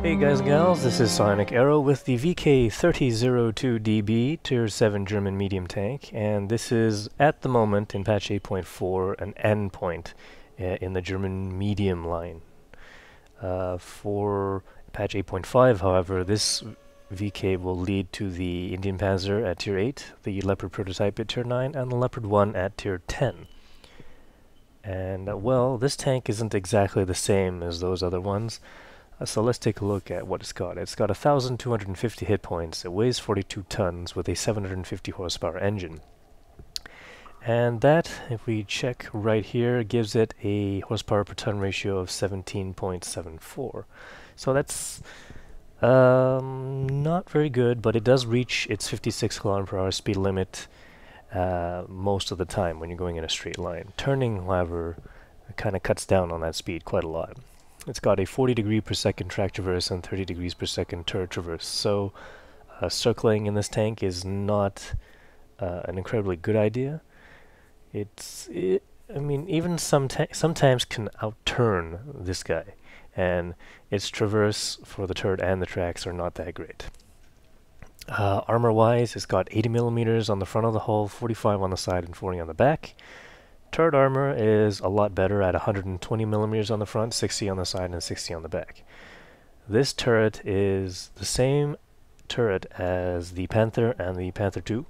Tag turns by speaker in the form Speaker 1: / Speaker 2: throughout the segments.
Speaker 1: Hey guys and gals, this is Sonic Arrow with the VK3002DB Tier 7 German medium tank, and this is, at the moment, in patch 8.4, an endpoint in the German medium line. For patch 8.5, however, this VK will lead to the Indian Panzer at Tier 8, the Leopard prototype at Tier 9, and the Leopard 1 at Tier 10. And, well, this tank isn't exactly the same as those other ones. So let's take a look at what it's got. It's got 1,250 hit points, it weighs 42 tons with a 750 horsepower engine. And that, if we check right here, gives it a horsepower per ton ratio of 17.74. So that's not very good, but it does reach its 56 km/h speed limit most of the time when you're going in a straight line. Turning, however, kind of cuts down on that speed quite a lot. It's got a 40 degree per second track traverse and 30 degrees per second turret traverse, so circling in this tank is not an incredibly good idea. I mean, even sometimes can outturn this guy, and its traverse for the turret and the tracks are not that great. Armor-wise, it's got 80 millimeters on the front of the hull, 45 on the side, and 40 on the back. Turret armor is a lot better at 120 millimeters on the front, 60 on the side, and 60 on the back. This turret is the same turret as the Panther and the Panther II.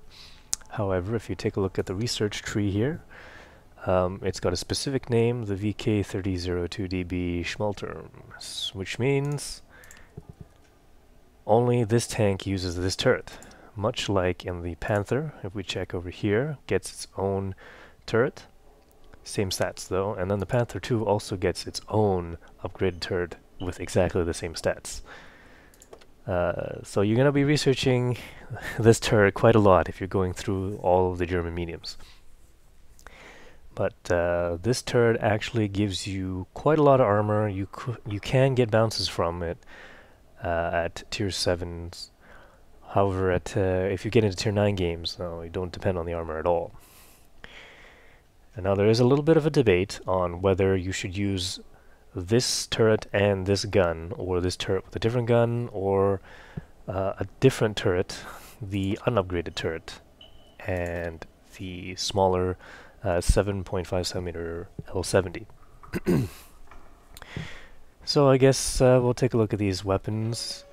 Speaker 1: However, if you take a look at the research tree here, it's got a specific name, the VK3002DB Schmelter, which means only this tank uses this turret. Much like in the Panther, if we check over here, gets its own turret. Same stats though, and then the Panther II also gets its own upgraded turret with exactly the same stats. So you're going to be researching this turret quite a lot if you're going through all of the German mediums. But this turret actually gives you quite a lot of armor. You can get bounces from it at Tier 7s. However, if you get into Tier 9 games, no, you don't depend on the armor at all. And now there is a little bit of a debate on whether you should use this turret and this gun, or this turret with a different gun, or a different turret, the unupgraded turret, and the smaller 7.5 centimeter L70. So I guess we'll take a look at these weapons.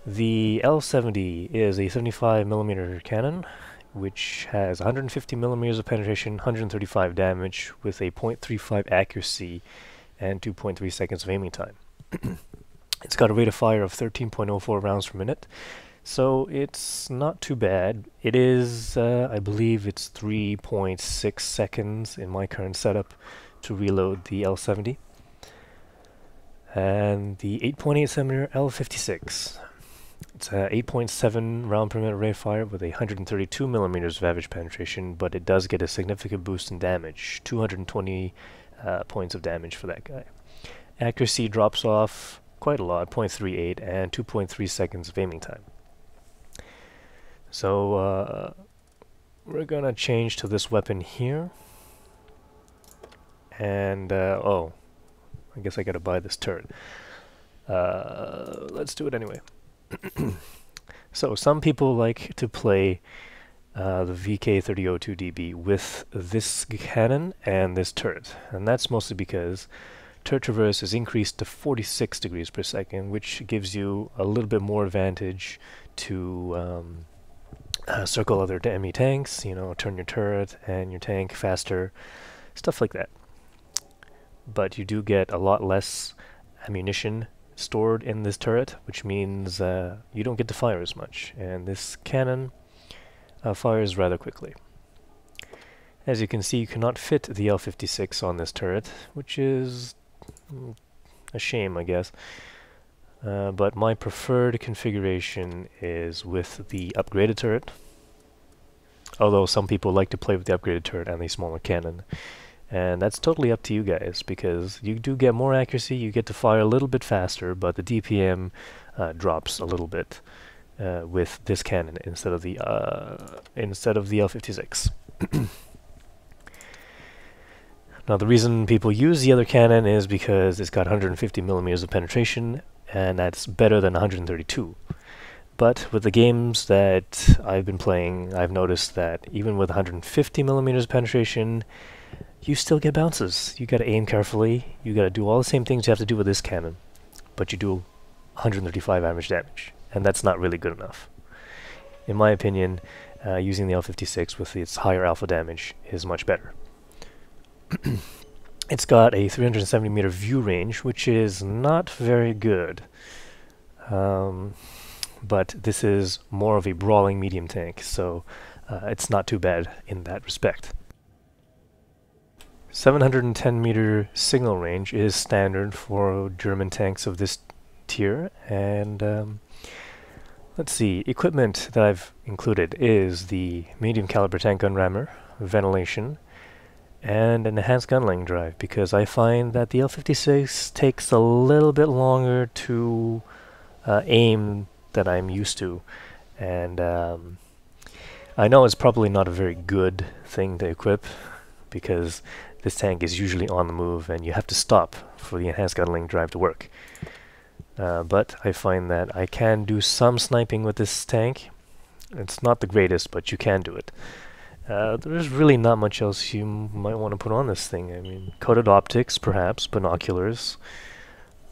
Speaker 1: The L70 is a 75 millimeter cannon, which has 150 millimeters of penetration, 135 damage, with a 0.35 accuracy and 2.3 seconds of aiming time. It's got a rate of fire of 13.04 rounds per minute, so it's not too bad. It is, I believe it's 3.6 seconds in my current setup to reload the L70. And the 8.8 centimeter L56. It's a 8.7 round per minute rate of fire with 132 millimeters of average penetration, but it does get a significant boost in damage, 220 points of damage for that guy. Accuracy drops off quite a lot, 0.38 and 2.3 seconds of aiming time. So we're gonna change to this weapon here, and oh, I guess I gotta buy this turret. Let's do it anyway. So some people like to play the VK3002DB with this cannon and this turret, and that's mostly because turret traverse is increased to 46 degrees per second, which gives you a little bit more advantage to circle other enemy tanks, you know, turn your turret and your tank faster, stuff like that. But you do get a lot less ammunition stored in this turret, which means you don't get to fire as much, and this cannon fires rather quickly. As you can see, you cannot fit the L56 on this turret, which is a shame, I guess. But my preferred configuration is with the upgraded turret, although some people like to play with the upgraded turret and the smaller cannon. And that's totally up to you guys, because you do get more accuracy, you get to fire a little bit faster, but the DPM drops a little bit with this cannon instead of the L56. Now the reason people use the other cannon is because it's got 150 millimeters of penetration, and that's better than 132. But with the games that I've been playing, I've noticed that even with 150 millimeters penetration, you still get bounces. You gotta aim carefully, you gotta do all the same things you have to do with this cannon, but you do 135 average damage, and that's not really good enough. In my opinion, using the L56 with its higher alpha damage is much better. It's got a 370 meter view range, which is not very good. But this is more of a brawling medium tank, so it's not too bad in that respect. 710 meter signal range is standard for German tanks of this tier, and let's see, equipment that I've included is the medium caliber tank gun rammer, ventilation, and an enhanced gunlaying drive, because I find that the L56 takes a little bit longer to aim that I'm used to, and I know it's probably not a very good thing to equip, because this tank is usually on the move and you have to stop for the enhanced gunlaying drive to work. But I find that I can do some sniping with this tank. It's not the greatest, but you can do it. There's really not much else you might want to put on this thing. I mean, coated optics, perhaps, binoculars,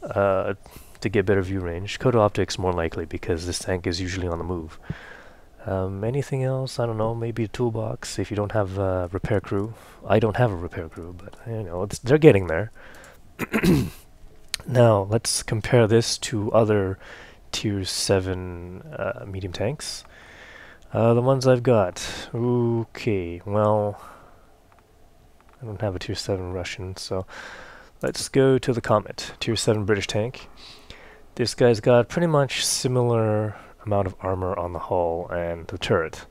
Speaker 1: to get better view range. Coated optics more likely, because this tank is usually on the move. Anything else? I don't know, maybe a toolbox if you don't have a repair crew. I don't have a repair crew, but you know, they're getting there. Now, let's compare this to other Tier 7 medium tanks. The ones I've got. Okay, well, I don't have a Tier 7 Russian, so let's go to the Comet, Tier 7 British tank. This guy's got pretty much similar amount of armor on the hull and the turret,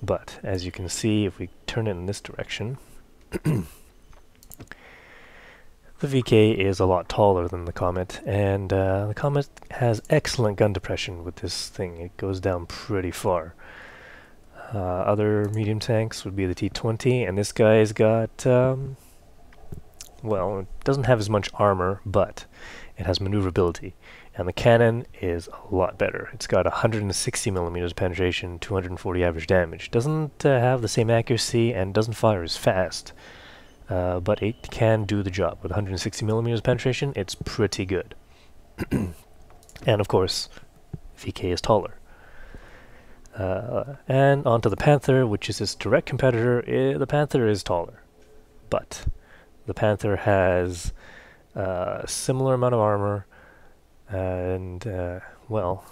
Speaker 1: but as you can see, if we turn it in this direction, the VK is a lot taller than the Comet, and the Comet has excellent gun depression with this thing. It goes down pretty far. Other medium tanks would be the T20, and this guy's got, well, it doesn't have as much armor, but it has maneuverability. And the cannon is a lot better. It's got 160 millimeters penetration, 240 average damage. Doesn't have the same accuracy and doesn't fire as fast. But it can do the job. With 160 millimeters penetration, it's pretty good. And of course, VK is taller. And onto the Panther, which is its direct competitor. The Panther is taller, but the Panther has a similar amount of armor, and well,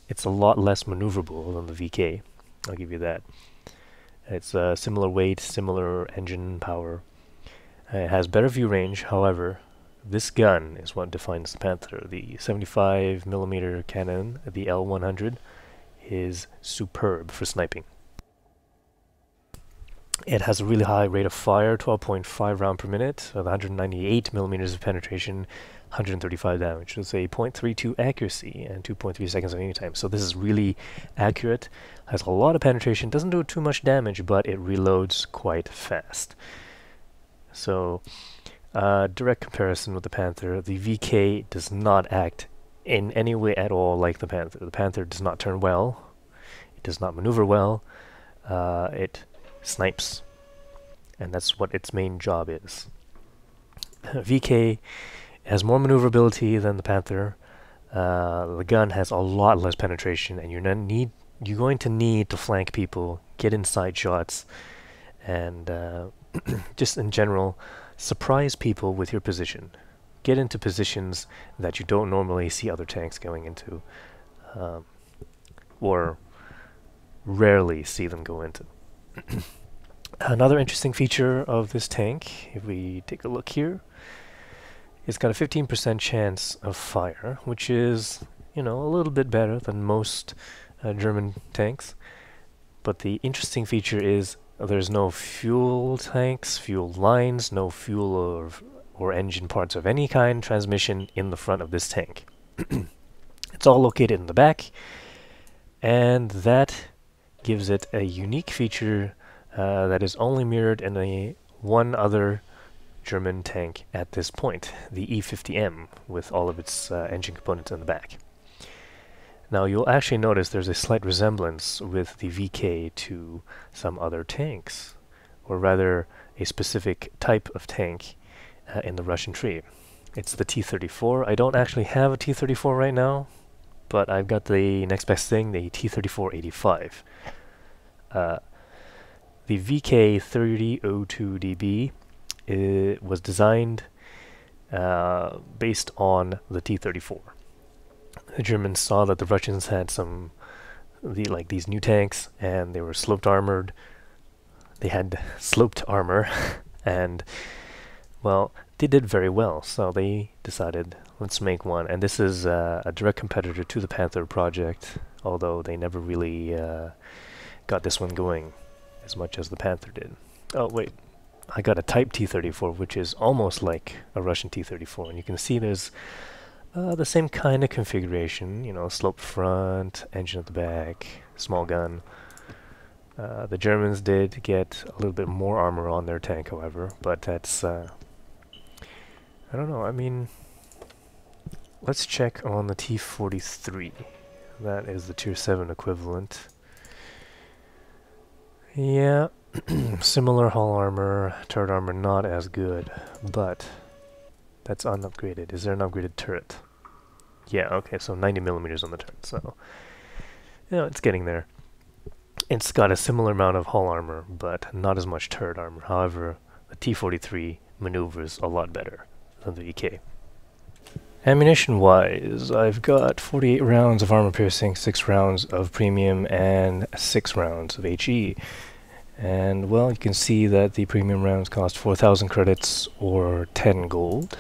Speaker 1: it's a lot less maneuverable than the VK. I'll give you that. It's similar weight, similar engine power. It has better view range. However, this gun is what defines the Panther. The 75 millimeter cannon, the L100, is superb for sniping. It has a really high rate of fire, 12.5 round per minute, with 198 millimeters of penetration, 135 damage. So it's a 0.32 accuracy and 2.3 seconds of aiming time. So this is really accurate, has a lot of penetration, doesn't do too much damage, but it reloads quite fast. So, direct comparison with the Panther, the VK does not act in any way at all like the Panther. The Panther does not turn well, it does not maneuver well, it snipes, and that's what its main job is. VK has more maneuverability than the Panther. The gun has a lot less penetration, and you're going to need to flank people, get inside shots, and just in general, surprise people with your position. Get into positions that you don't normally see other tanks going into, or rarely see them go into. Another interesting feature of this tank, if we take a look here, it's got a 15% chance of fire, which is, you know, a little bit better than most German tanks. But the interesting feature is there's no fuel tanks, fuel lines, no fuel or engine parts of any kind, transmission in the front of this tank. It's all located in the back, and that gives it a unique feature that is only mirrored in one other German tank at this point, the E50M, with all of its engine components in the back. Now you'll actually notice there's a slight resemblance with the VK to some other tanks, or rather a specific type of tank in the Russian tree. It's the T-34. I don't actually have a T-34 right now, but I've got the next best thing, the T-34-85. The VK3002DB was designed based on the T-34. The Germans saw that the Russians had these new tanks, and they were sloped armored. They had sloped armor, and well, they did very well. So they decided, let's make one. And this is a direct competitor to the Panther project, although they never really got this one going as much as the Panther did. Oh wait, I got a Type T-34, which is almost like a Russian T-34, and you can see there's the same kind of configuration, you know, sloped front, engine at the back, small gun. The Germans did get a little bit more armor on their tank, however, but that's, I don't know, I mean, let's check on the T-43. That is the Tier 7 equivalent. Yeah, similar hull armor, turret armor not as good, but that's unupgraded. Is there an upgraded turret? Yeah, okay, so 90 millimeters on the turret, so you know, it's getting there. It's got a similar amount of hull armor, but not as much turret armor. However, the T-43 maneuvers a lot better than the VK. Ammunition-wise, I've got 48 rounds of armor piercing, 6 rounds of premium, and 6 rounds of HE. And, well, you can see that the premium rounds cost 4,000 credits, or 10 gold.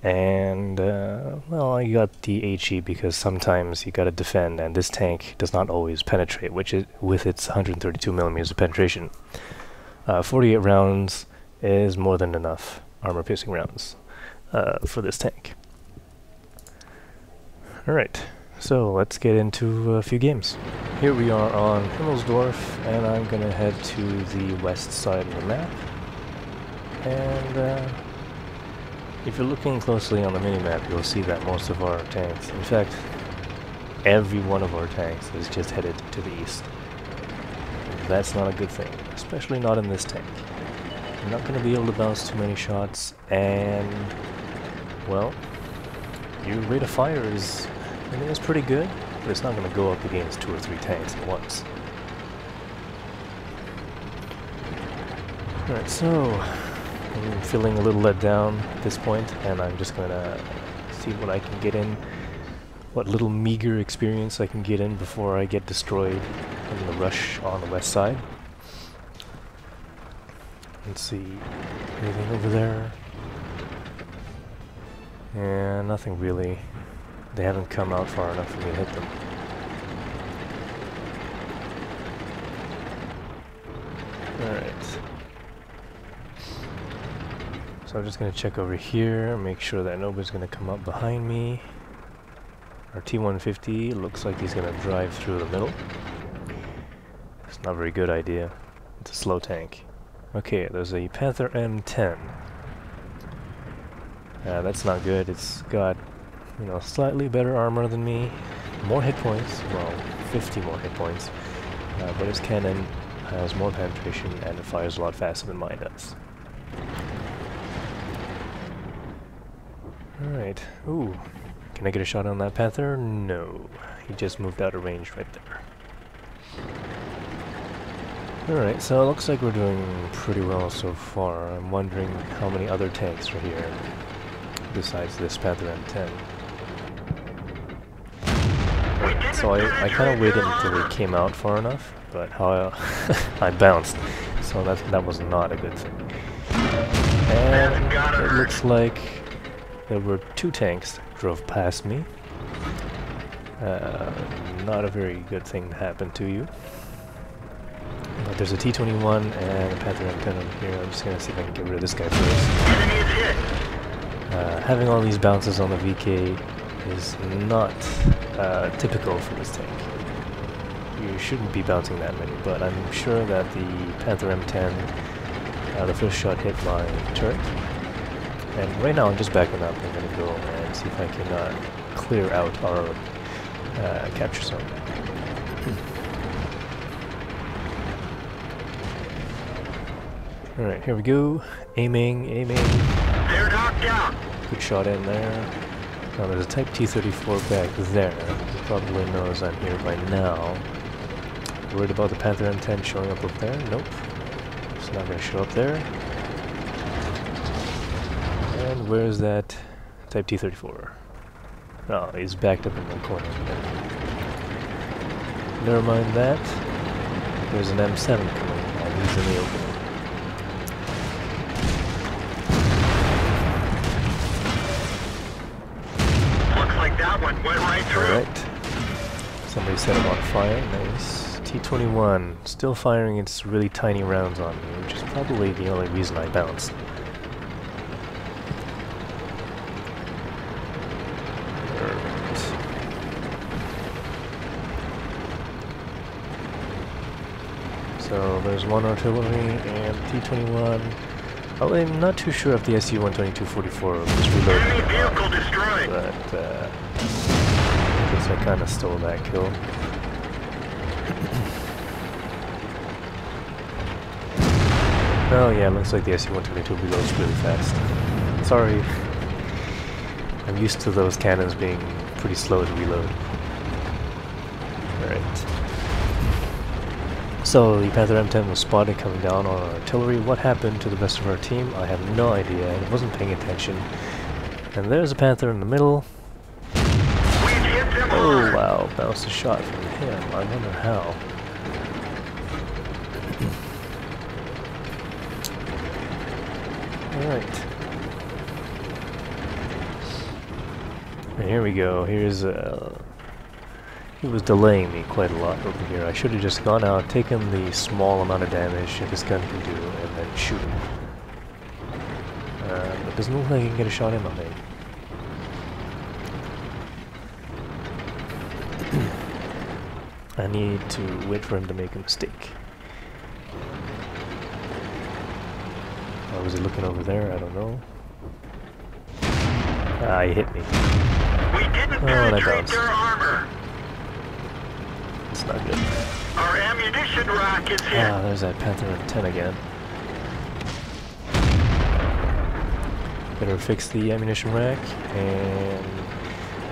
Speaker 1: And, well, I got the HE because sometimes you gotta defend, and this tank does not always penetrate, which is with its 132 millimeters of penetration. 48 rounds is more than enough armor-piercing rounds for this tank. Alright, so let's get into a few games. Here we are on Himmelsdorf, and I'm gonna head to the west side of the map. And if you're looking closely on the minimap, you'll see that most of our tanks, in fact, every one of our tanks is just headed to the east. That's not a good thing, especially not in this tank. You're not going to be able to bounce too many shots, and, well, your rate of fire is, I mean, it's pretty good, but it's not going to go up against 2 or 3 tanks at once. Alright, so I'm feeling a little let down at this point, and I'm just going to see what I can get in, what little meager experience I can get in before I get destroyed in the rush on the west side. Let's see, anything over there? Yeah, nothing really. They haven't come out far enough for me to hit them. Alright. So I'm just going to check over here, make sure that nobody's going to come up behind me. Our T-150 looks like he's going to drive through the middle. It's not a very good idea. It's a slow tank. Okay, there's a Panther M10. That's not good. It's got, you know, slightly better armor than me, more hit points, well, 50 more hit points, but its cannon has more penetration and it fires a lot faster than mine does. Alright, ooh, can I get a shot on that Panther? No, he just moved out of range right there. Alright, so it looks like we're doing pretty well so far. I'm wondering how many other tanks are here besides this Panther M10. Right, so I kind of waited until they came out far enough, but how I bounced, so that was not a good thing. And it looks like there were 2 tanks that drove past me. Not a very good thing to happen to you. But there's a T-21 and a Panther M10 over here. I'm just going to see if I can get rid of this guy first. Having all these bounces on the VK is not typical for this tank. You shouldn't be bouncing that many, but I'm sure that the Panther M10 The first shot hit my turret. And right now I'm just backing up. I'm going to go and see if I can clear out our capture zone. Alright, here we go. Aiming.
Speaker 2: They're knocked down.
Speaker 1: Good shot in there. Now there's a Type T-34 back there. He probably knows I'm here by now. Worried about the Panther M10 showing up there? Nope. It's not going to show up there. And where's that Type T-34? Oh, he's backed up in the corner. Never mind that. There's an M7 coming, and he's in the opening.
Speaker 2: Looks like that one went right through.
Speaker 1: Alright. Somebody set him on fire. Nice. T-21. Still firing its really tiny rounds on me, which is probably the only reason I bounced. So there's one artillery and T-21. Oh, I'm not too sure if the SU-122-44 was reloaded,
Speaker 2: Enemy vehicle destroyed.
Speaker 1: but I guess I kind of stole that kill. Oh yeah, looks like the SU-122 reloads really fast. Sorry, I'm used to those cannons being pretty slow to reload. Alright. So the Panther M10 was spotted coming down on our artillery. What happened to the rest of our team? I have no idea. I wasn't paying attention. And there's a Panther in the middle. Oh wow, bounced a shot from him. I wonder how. Alright. And here we go. Here's he was delaying me quite a lot over here. I should have just gone out, taken the small amount of damage that this gun can do, and then shoot him. It doesn't look like he can get a shot in on me. I need to wait for him to make a mistake. Or was he looking over there? I don't know. Ah, he hit me.
Speaker 2: We didn't
Speaker 1: and I
Speaker 2: penetrate
Speaker 1: bounced.
Speaker 2: their armor.
Speaker 1: It's not good.
Speaker 2: Our ammunition rack is hit.
Speaker 1: Ah, there's that Panther M10 again. Better fix the ammunition rack, and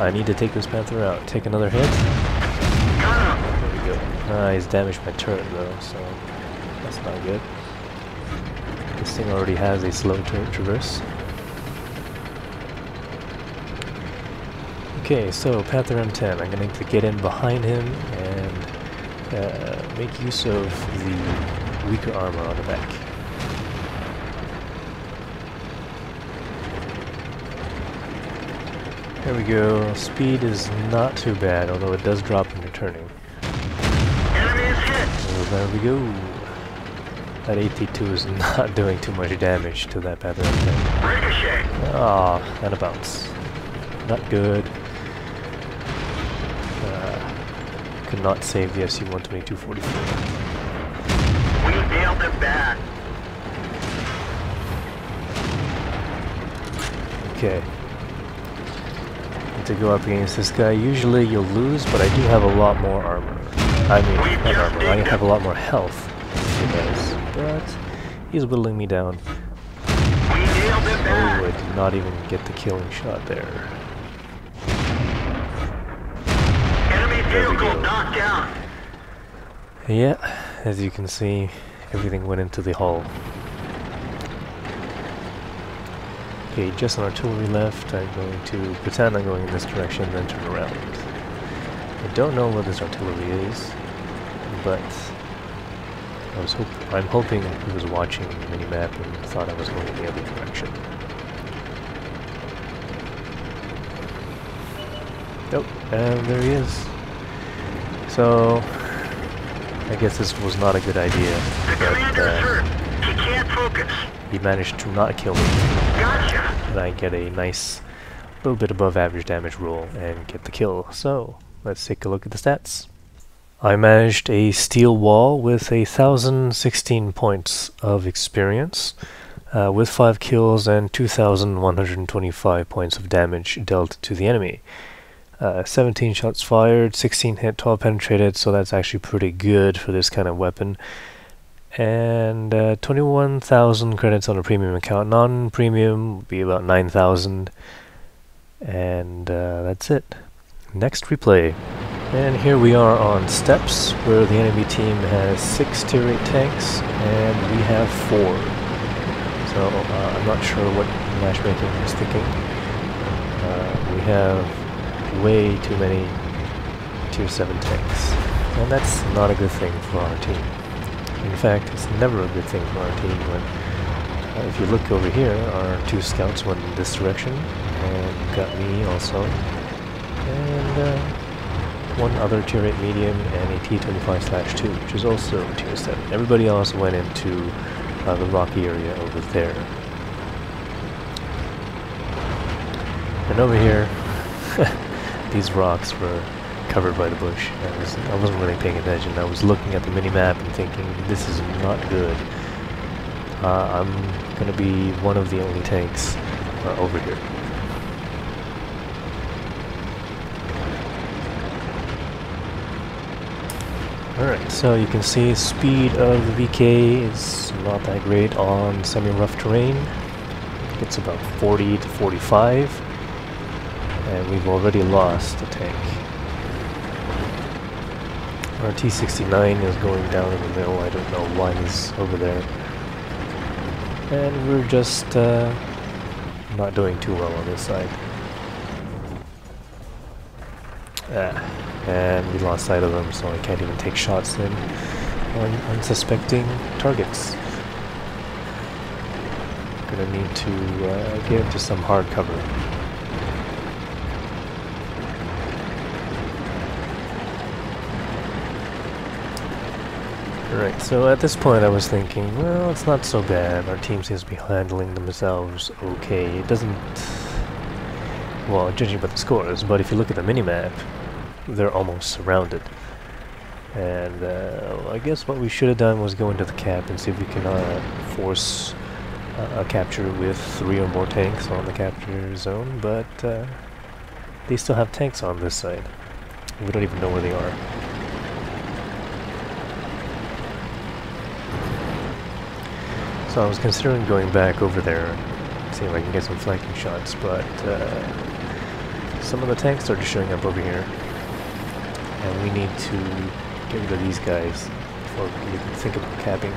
Speaker 1: I need to take this Panther out. Take another hit. There we go. Ah, he's damaged my turret though, so that's not good. This thing already has a slow turret traverse. Okay, so Panther M10, I'm going to get in behind him and make use of the weaker armor on the back. There we go. Speed is not too bad, although it does drop when you're turning.
Speaker 2: Enemy is hit.
Speaker 1: So there we go. That AT-2 is not doing too much damage to that Panther M10.
Speaker 2: Ricochet.
Speaker 1: Ah, and a bounce. Not good. Could not save the SU-122-44.
Speaker 2: We nailed them bad.
Speaker 1: Okay. To go up against this guy, usually you'll lose, but I do have a lot more armor. I mean, not armor, I have a lot more health than he does, but he's whittling me down.
Speaker 2: We nailed them bad.
Speaker 1: Oh, I did not even get the killing shot there.
Speaker 2: Vehicle knocked down.
Speaker 1: Yeah, as you can see, everything went into the hull. Okay, just an artillery left. I'm going to pretend I'm going in this direction, then turn around. I don't know what this artillery is, but I'm hoping he was watching the minimap and thought I was going in the other direction. Nope, and there he is. So, I guess this was not a good idea,
Speaker 2: The commander is hurt. He can't focus.
Speaker 1: he managed to not kill me,
Speaker 2: Gotcha.
Speaker 1: and I get a nice little bit above average damage roll and get the kill. So, let's take a look at the stats. I managed a steel wall with 1,016 points of experience, with 5 kills and 2,125 points of damage dealt to the enemy. 17 shots fired, 16 hit, 12 penetrated, so that's actually pretty good for this kind of weapon. And 21,000 credits on a premium account. Non-premium would be about 9,000. And that's it. Next replay. And here we are on steps, where the enemy team has 6 tier 8 tanks, and we have 4. So I'm not sure what matchmaking is thinking. We have way too many tier 7 tanks, and that's not a good thing for our team. In fact, it's never a good thing for our team when, if you look over here, our 2 scouts went in this direction, and got me also, and 1 other tier 8 medium and a T25/2, which is also tier 7. Everybody else went into the rocky area over there. And over here, these rocks were covered by the bush. I wasn't really paying attention. I was looking at the mini-map and thinking, this is not good. I'm going to be one of the only tanks over here. Alright, so you can see speed of the VK is not that great on semi-rough terrain. It's about 40 to 45. And we've already lost a tank. Our T69 is going down in the middle. I don't know why he's over there. And we're just not doing too well on this side. And we lost sight of them, so I can't even take shots then on unsuspecting targets. Gonna need to get into some hard cover. Right, so at this point I was thinking, well, it's not so bad. Our team seems to be handling themselves okay. It doesn't... well, judging by the scores, but if you look at the minimap, they're almost surrounded. And I guess what we should have done was go into the cap and see if we can force a capture with 3 or more tanks on the capture zone, but they still have tanks on this side. We don't even know where they are. So I was considering going back over there and see if I can get some flanking shots, but some of the tanks started showing up over here. And we need to get rid of these guys before we can think about capping.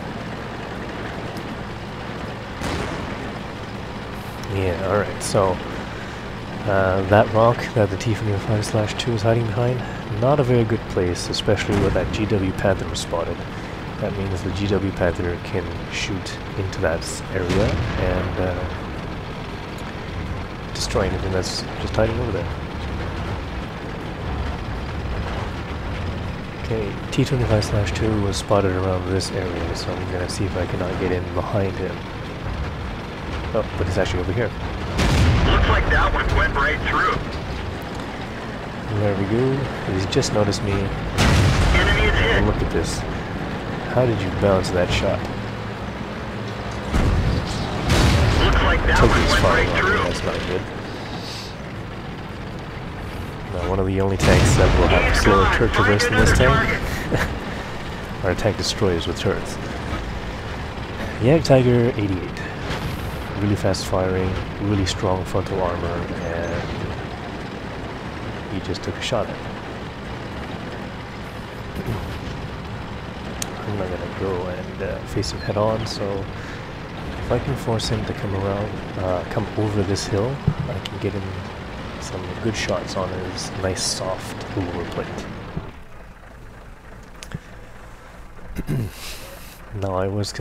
Speaker 1: Yeah, alright, so that rock that the T25/2 is hiding behind, not a very good place, especially where that GW Panther was spotted. That means the GW Panther can shoot into that area and destroy anything that's just hiding over there. Okay, T25/2 was spotted around this area, so I'm gonna see if I cannot get in behind him. Oh, but he's actually over here.
Speaker 2: Looks like that one went right through.
Speaker 1: There we go. He's just noticed me.
Speaker 2: Enemy is hit.
Speaker 1: And look at this. How did you bounce that shot?
Speaker 2: Looks like that
Speaker 1: Took
Speaker 2: one
Speaker 1: his
Speaker 2: went
Speaker 1: fire
Speaker 2: right
Speaker 1: on me.
Speaker 2: through.
Speaker 1: That's not good. Now, one of the only tanks that will have slower turret traverse than this tank are tank destroyers with turrets. Yag Tiger 88. Really fast firing, really strong frontal armor, and he just took a shot at me. I'm not gonna go and face him head on, so if I can force him to come around, come over this hill, I can get him some good shots on his nice soft lower plate. Now I was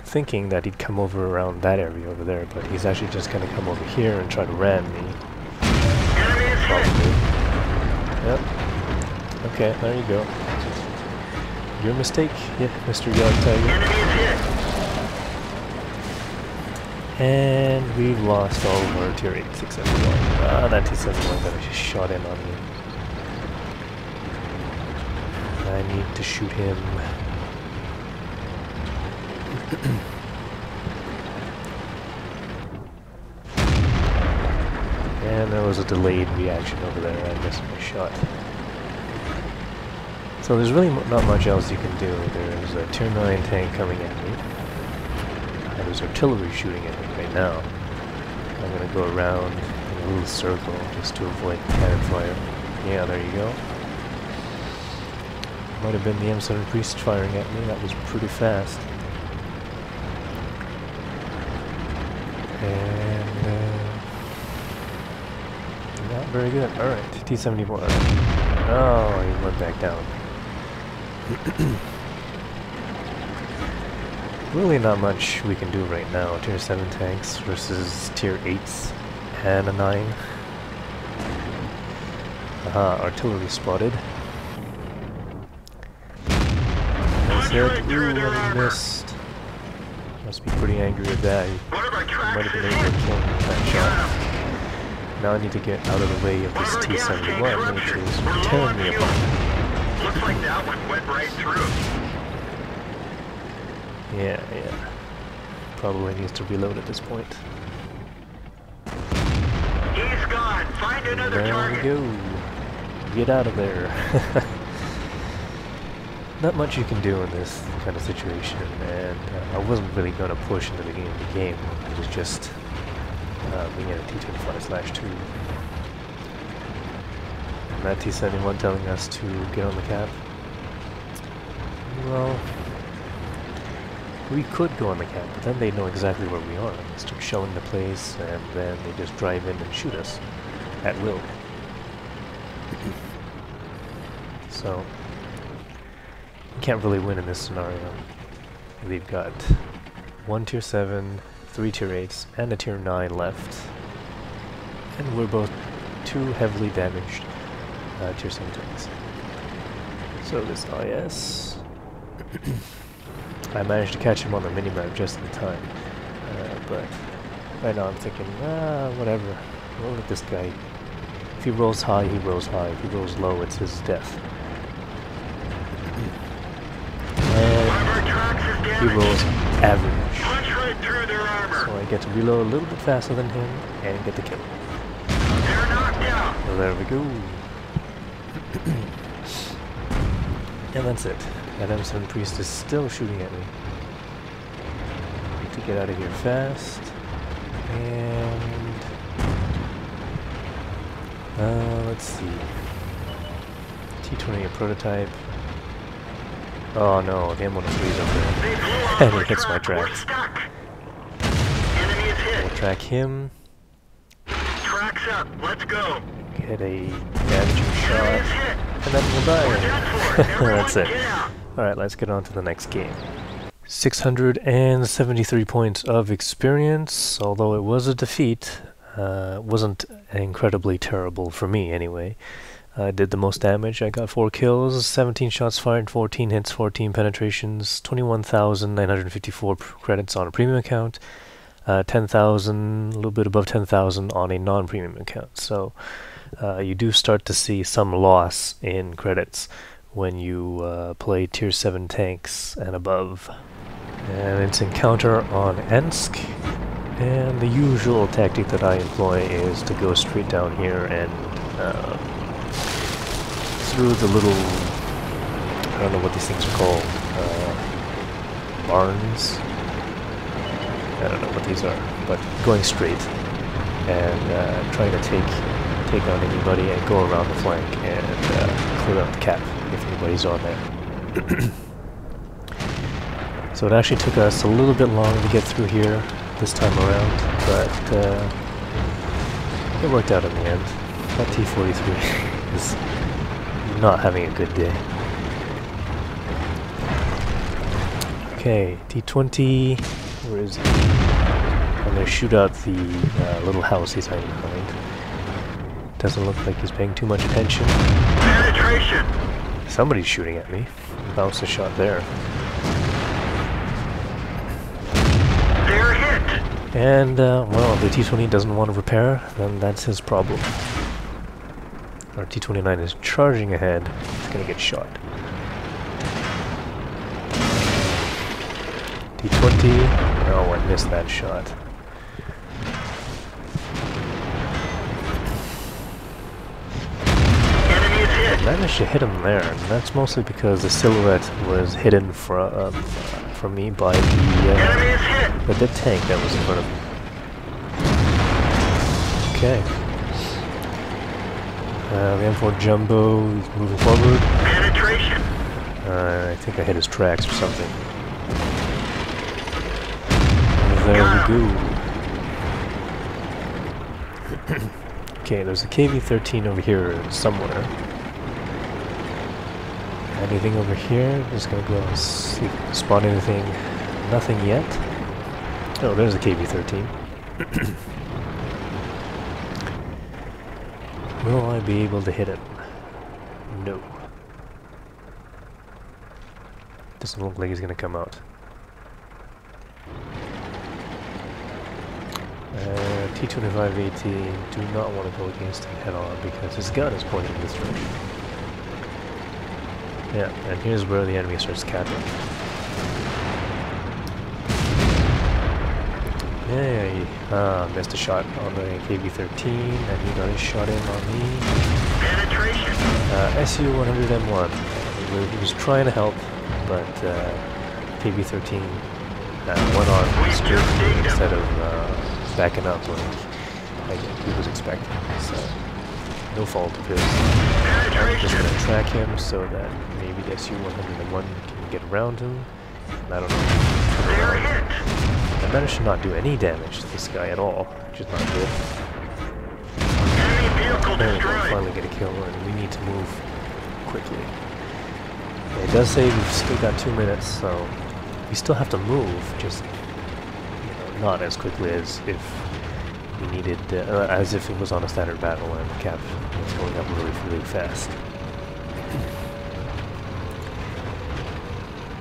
Speaker 1: thinking that he'd come over around that area over there, but he's actually just gonna come over here and try to ram me.
Speaker 2: Enemy is hit.
Speaker 1: Probably. Yep. Okay, there you go. Your mistake, yeah, Mr. Yag Tiger.
Speaker 2: Enemy is hit.
Speaker 1: And we've lost all of our tier 8 671. That T71 that I just shot in on me. I need to shoot him. And there was a delayed reaction over there. I missed my shot. So there's really not much else you can do. There's a Tier 9 tank coming at me. And there's artillery shooting at me right now. I'm gonna go around in a little circle just to avoid cannon fire. Yeah, there you go. Might have been the M7 Priest firing at me. That was pretty fast. And not very good. Alright, T-74. Oh, he went back down. Really not much we can do right now. Tier 7 tanks versus Tier 8s and a 9. Aha, artillery spotted. That's it. Ooh, I missed. Must be pretty angry with that. He might have been able to kill me with that shot. Now I need to get out of the way of this T-71, which is tearing me apart.
Speaker 2: Looks like that one went right through.
Speaker 1: Yeah. Probably needs to reload at this point.
Speaker 2: He's gone. Find another target.
Speaker 1: There we go. Get out of there. Not much you can do in this kind of situation, and I wasn't really going to push in the beginning of the game. It was just being at a T-25/2. And that T-71 telling us to get on the cap. Well, we could go on the cap, but then they know exactly where we are. They start shelling the place, and then they just drive in and shoot us at will. So, you can't really win in this scenario. They've got 1 Tier 7, 3 Tier 8s, and a Tier 9 left. And we're both 2 heavily damaged Tier 7 tanks. So this IS... I managed to catch him on the minimap just in time. But right now I'm thinking, whatever. We'll let this guy... If he rolls high, he rolls high. If he rolls low, it's his death. And he rolls average. So I get to reload a little bit faster than him and get the kill. So there we go. And that's it. That M7 Priest is still shooting at me. Need to get out of here fast. And... let's see. T-20 a prototype. Oh no, the M103's up there. And he hits my tracks. We'll track him.
Speaker 2: Tracks up. Let's go.
Speaker 1: Get a damaging shot. And then we'll die. That's it. Alright, let's get on to the next game. 673 points of experience, although it was a defeat. Wasn't incredibly terrible for me anyway. I did the most damage. I got 4 kills, 17 shots fired, 14 hits, 14 penetrations, 21,954 credits on a premium account, 10,000, a little bit above 10,000 on a non-premium account. So you do start to see some loss in credits when you play Tier 7 tanks and above. And it's encounter on Ensk. And the usual tactic that I employ is to go straight down here and through the little, I don't know what these things are called, barns? I don't know what these are, but going straight and trying to take on anybody and go around the flank and clear out the cap if anybody's on there. So it actually took us a little bit long to get through here this time around, but it worked out in the end. That T-43 is not having a good day. Okay, T-20, where is he? I'm going to shoot out the little house he's hiding behind. Doesn't look like he's paying too much attention.
Speaker 2: Penetration!
Speaker 1: Somebody's shooting at me. Bounced a shot there.
Speaker 2: They're hit!
Speaker 1: And, well, if the T-20 doesn't want to repair, then that's his problem. Our T-29 is charging ahead. He's gonna get shot. T20. Oh, I missed that shot. I managed to hit him there, and that's mostly because the silhouette was hidden from me by the dead tank that was in front of me. Okay. The M4 Jumbo is moving forward.
Speaker 2: Penetration.
Speaker 1: I think I hit his tracks or something. There we go. Okay, there's a KV-13 over here somewhere. Anything over here? Just gonna go and see if I can spot anything. Nothing yet. Oh, there's a KV-13. Will I be able to hit it? No. Doesn't look like he's gonna come out. T-25AT, do not want to go against him head on because his gun is pointing in this direction. Yeah, and here's where the enemy starts capping. Yay! Missed a shot on the KV-13, and he got his shot in on me.
Speaker 2: Penetration.
Speaker 1: SU-100M1. He was trying to help, but KV-13 went on straight instead of backing up like he was expecting. So, no fault of his. I'm just going to track him so that maybe the SU-101 can get around him. I don't know. I managed to not do any damage to this guy at all, which is not good.
Speaker 2: Enemy vehicle
Speaker 1: There we go,
Speaker 2: destroyed.
Speaker 1: finally get a kill, and we need to move quickly. It does say we've still got 2 minutes, so we still have to move, just not as quickly as if we needed, as if it was on a standard battle and the cap was going up really fast.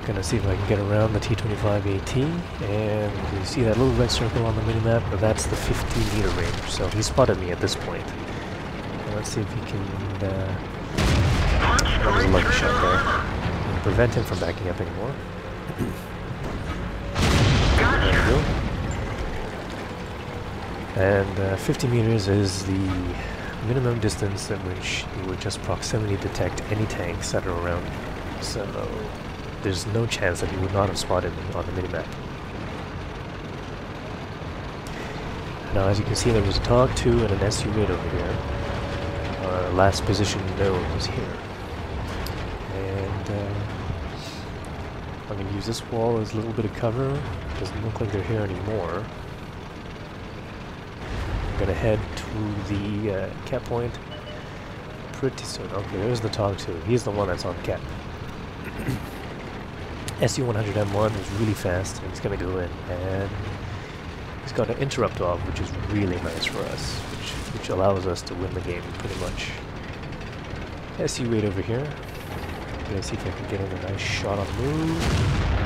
Speaker 1: Gonna see if I can get around the T-25AT, and you see that little red circle on the minimap, but that's the 50-meter range, so he spotted me at this point. And let's see if he can, that was a lucky shot there. Prevent him from backing up anymore. There we go. And 50 meters is the minimum distance at which you would just proximity detect any tanks that are around you. So there's no chance that he would not have spotted me on the minimap. Now, as you can see, there was a TOG-2 and an SU-8 over here. Our last position known was here. And I'm going to use this wall as a little bit of cover. Doesn't look like they're here anymore. I'm going to head to the cap point pretty soon. Okay, there's the TOG-2. He's the one that's on cap. SU-100M1 is really fast, and he's going to go in, and he's got an interrupt off, which is really nice for us, which allows us to win the game pretty much. SU-8 over here. I'm going to see if I can get in a nice shot on move.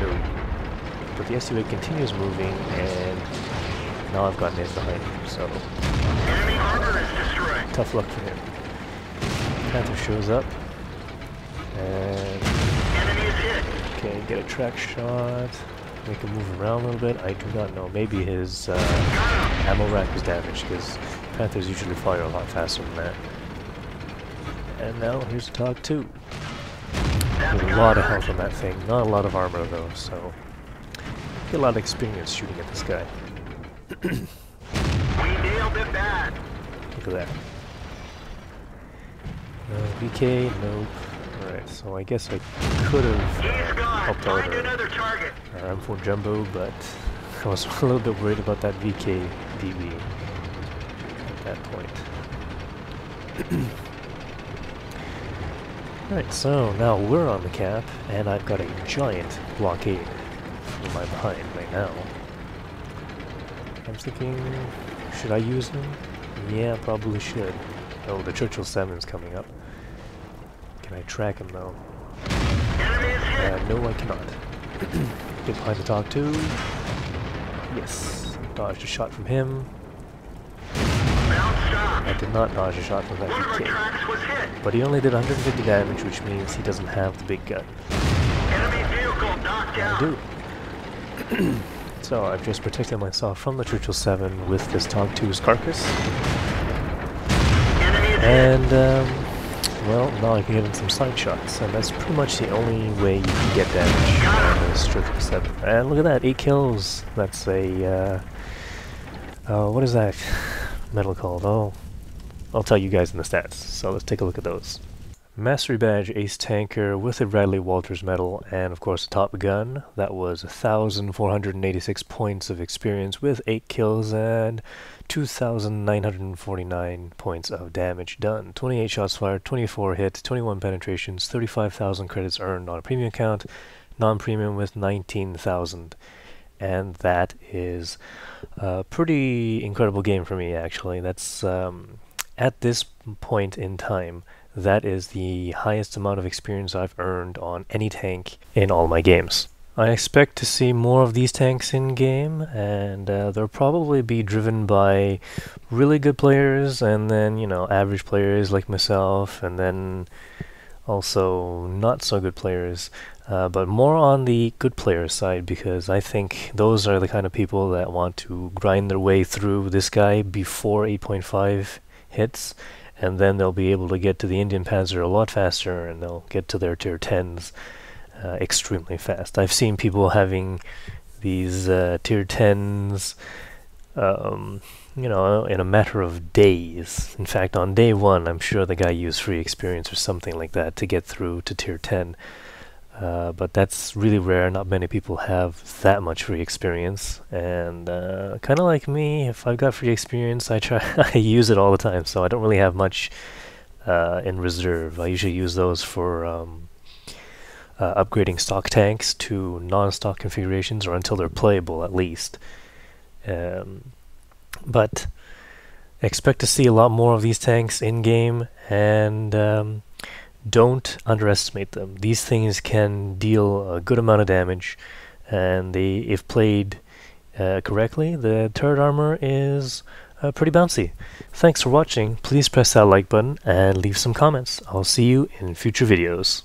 Speaker 1: No. But the SU-8 continues moving, and now I've gotten in behind him, so
Speaker 2: Enemy armor is destroyed.
Speaker 1: tough luck for him. Panther shows up, and
Speaker 2: Enemy is hit.
Speaker 1: okay, get a track shot, make him move around a little bit. I do not know, maybe his ammo rack was damaged, because Panthers usually fire a lot faster than that. And now here's a TOG-2. There's a lot of health on that thing, not a lot of armor though, so get a lot of experience shooting at this guy.
Speaker 2: We nailed it bad.
Speaker 1: Look at that. VK, nope. Alright, so I guess I could have
Speaker 2: He's gone.
Speaker 1: helped out
Speaker 2: Find another target.
Speaker 1: our M4 Jumbo, but I was a little bit worried about that VK DB at that point. Alright, so now we're on the cap, and I've got a giant blockade in my behind right now. I'm thinking, should I use them? Yeah, probably should. Oh, the Churchill 7's coming up. Can I track him though?
Speaker 2: Enemy is hit.
Speaker 1: No, I cannot. Get behind the TOG-2. Yes. Dodged a shot from him.
Speaker 2: Mount stop.
Speaker 1: I did not dodge a shot from that
Speaker 2: One of our
Speaker 1: VK.
Speaker 2: tracks was hit.
Speaker 1: But he only did 150 damage, which means he doesn't have the big gun.
Speaker 2: Enemy vehicle knocked
Speaker 1: I
Speaker 2: down.
Speaker 1: do. So I've just protected myself from the Tier VII with this Tog 2's carcass.
Speaker 2: Enemy is hit.
Speaker 1: And, well, now I can get in some side shots, and that's pretty much the only way you can get damage on this Tier VII. And look at that, 8 kills! That's a, what is that medal called? Oh, I'll tell you guys in the stats, so let's take a look at those. Mastery Badge Ace Tanker with a Bradley Walters medal, and of course a Top Gun. That was 1,486 points of experience with 8 kills and 2,949 points of damage done. 28 shots fired, 24 hit, 21 penetrations, 35,000 credits earned on a premium account, non-premium with 19,000. And that is a pretty incredible game for me, actually. That's, at this point in time, that is the highest amount of experience I've earned on any tank in all my games. I expect to see more of these tanks in game, and they'll probably be driven by really good players, and then, you know, average players like myself, and then also not so good players, but more on the good player side, because I think those are the kind of people that want to grind their way through this guy before 8.5 hits, and then they'll be able to get to the Indian Panther a lot faster, and they'll get to their tier 10s extremely fast. I've seen people having these tier 10s, you know, in a matter of days. In fact, on day 1, I'm sure the guy used free experience or something like that to get through to tier 10. But that's really rare. Not many people have that much free experience, and kind of like me, if I've got free experience, I try I use it all the time, so I don't really have much in reserve. I usually use those for upgrading stock tanks to non-stock configurations, or until they're playable at least. But expect to see a lot more of these tanks in-game, and don't underestimate them. These things can deal a good amount of damage, and they, if played correctly, the turret armor is pretty bouncy. Thanks for watching. Please press that like button and leave some comments. I'll see you in future videos.